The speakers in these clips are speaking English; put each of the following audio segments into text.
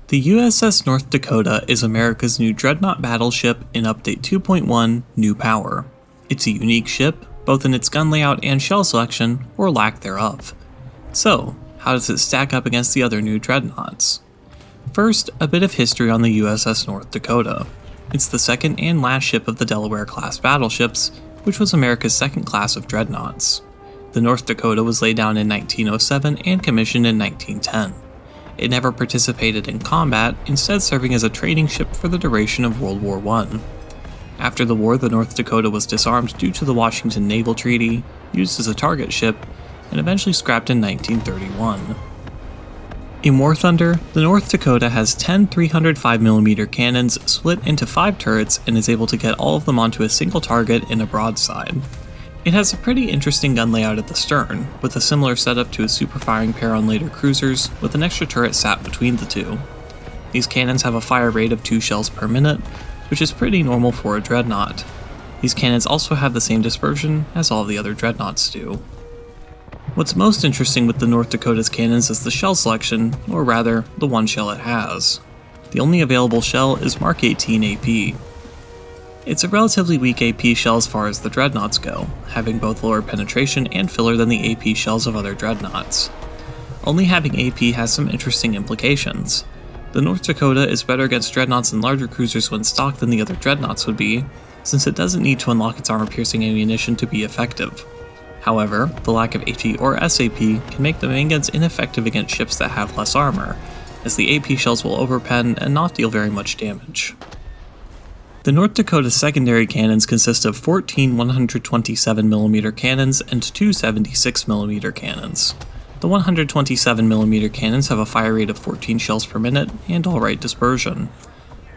The USS North Dakota is America's new Dreadnought battleship in Update 2.1 New Power. It's a unique ship, both in its gun layout and shell selection, or lack thereof. So, how does it stack up against the other new Dreadnoughts? First, a bit of history on the USS North Dakota. It's the second and last ship of the Delaware-class battleships, which was America's second class of Dreadnoughts. The North Dakota was laid down in 1907 and commissioned in 1910. It never participated in combat, instead serving as a trading ship for the duration of World War I. After the war, the North Dakota was disarmed due to the Washington Naval Treaty, used as a target ship, and eventually scrapped in 1931. In War Thunder, the North Dakota has 10 305mm cannons split into 5 turrets and is able to get all of them onto a single target in a broadside. It has a pretty interesting gun layout at the stern, with a similar setup to a super firing pair on later cruisers, with an extra turret sat between the two. These cannons have a fire rate of 2 shells per minute, which is pretty normal for a Dreadnought. These cannons also have the same dispersion as all the other Dreadnoughts do. What's most interesting with the North Dakota's cannons is the shell selection, or rather, the one shell it has. The only available shell is Mark 18 AP. It's a relatively weak AP shell as far as the Dreadnoughts go, having both lower penetration and filler than the AP shells of other Dreadnoughts. Only having AP has some interesting implications. The North Dakota is better against Dreadnoughts and larger cruisers when stocked than the other Dreadnoughts would be, since it doesn't need to unlock its armor-piercing ammunition to be effective. However, the lack of HE or SAP can make the main guns ineffective against ships that have less armor, as the AP shells will overpen and not deal very much damage. The North Dakota secondary cannons consist of 14 127mm cannons and 2 76mm cannons. The 127mm cannons have a fire rate of 14 shells per minute and alright dispersion.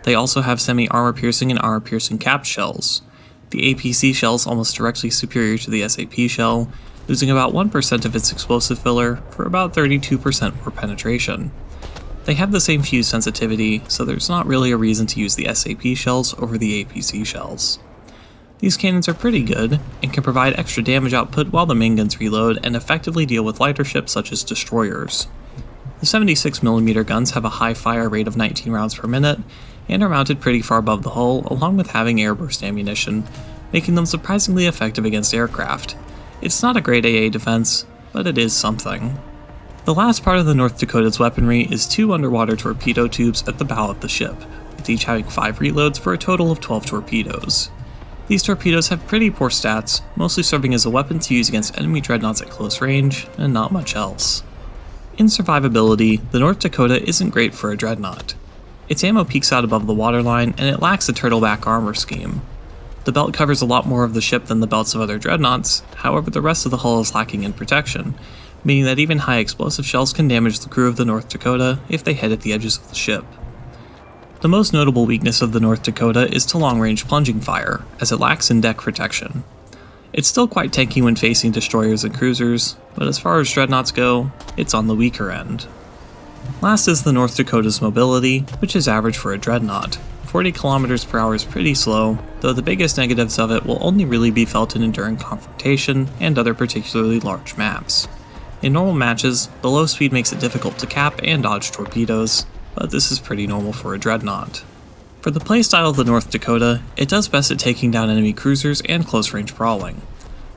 They also have semi-armor piercing and armor piercing capped shells. The APC shell is almost directly superior to the SAP shell, losing about 1% of its explosive filler for about 32% more penetration. They have the same fuse sensitivity, so there's not really a reason to use the SAP shells over the APC shells. These cannons are pretty good, and can provide extra damage output while the main guns reload and effectively deal with lighter ships such as destroyers. The 76mm guns have a high fire rate of 19 rounds per minute, and are mounted pretty far above the hull, along with having airburst ammunition, making them surprisingly effective against aircraft. It's not a great AA defense, but it is something. The last part of the North Dakota's weaponry is 2 underwater torpedo tubes at the bow of the ship, with each having 5 reloads for a total of 12 torpedoes. These torpedoes have pretty poor stats, mostly serving as a weapon to use against enemy dreadnoughts at close range, and not much else. In survivability, the North Dakota isn't great for a dreadnought. Its ammo peaks out above the waterline, and it lacks a turtleback armor scheme. The belt covers a lot more of the ship than the belts of other dreadnoughts, however the rest of the hull is lacking in protection, meaning that even high explosive shells can damage the crew of the North Dakota if they hit at the edges of the ship. The most notable weakness of the North Dakota is to long-range plunging fire, as it lacks in deck protection. It's still quite tanky when facing destroyers and cruisers, but as far as dreadnoughts go, it's on the weaker end. Last is the North Dakota's mobility, which is average for a dreadnought. 40 km per hour is pretty slow, though the biggest negatives of it will only really be felt in enduring confrontation and other particularly large maps. In normal matches, the low speed makes it difficult to cap and dodge torpedoes, but this is pretty normal for a dreadnought. For the playstyle of the North Dakota, it does best at taking down enemy cruisers and close-range brawling.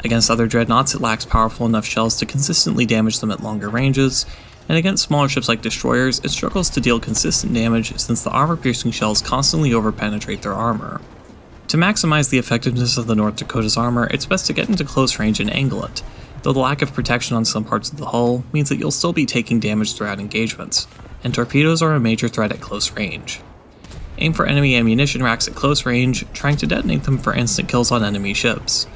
Against other dreadnoughts, it lacks powerful enough shells to consistently damage them at longer ranges, and against smaller ships like destroyers, it struggles to deal consistent damage since the armor-piercing shells constantly overpenetrate their armor. To maximize the effectiveness of the North Dakota's armor, it's best to get into close range and angle it, though the lack of protection on some parts of the hull means that you'll still be taking damage throughout engagements, and torpedoes are a major threat at close range. Aim for enemy ammunition racks at close range, trying to detonate them for instant kills on enemy ships.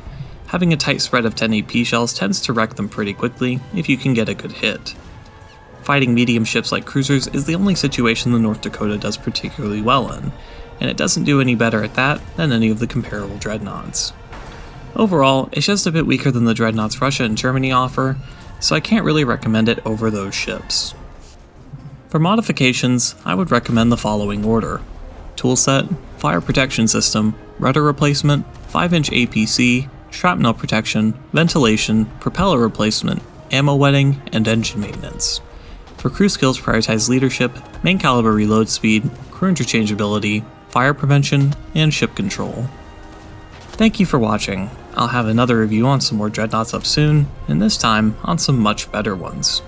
Having a tight spread of 10 AP shells tends to wreck them pretty quickly if you can get a good hit. Fighting medium ships like cruisers is the only situation the North Dakota does particularly well in, and it doesn't do any better at that than any of the comparable dreadnoughts. Overall, it's just a bit weaker than the dreadnoughts Russia and Germany offer, so I can't really recommend it over those ships. For modifications, I would recommend the following order: toolset, fire protection system, rudder replacement, 5-inch APC, shrapnel protection, ventilation, propeller replacement, ammo wetting, and engine maintenance. For crew skills, prioritize leadership, main caliber reload speed, crew interchangeability, fire prevention, and ship control. Thank you for watching. I'll have another review on some more Dreadnoughts up soon, and this time on some much better ones.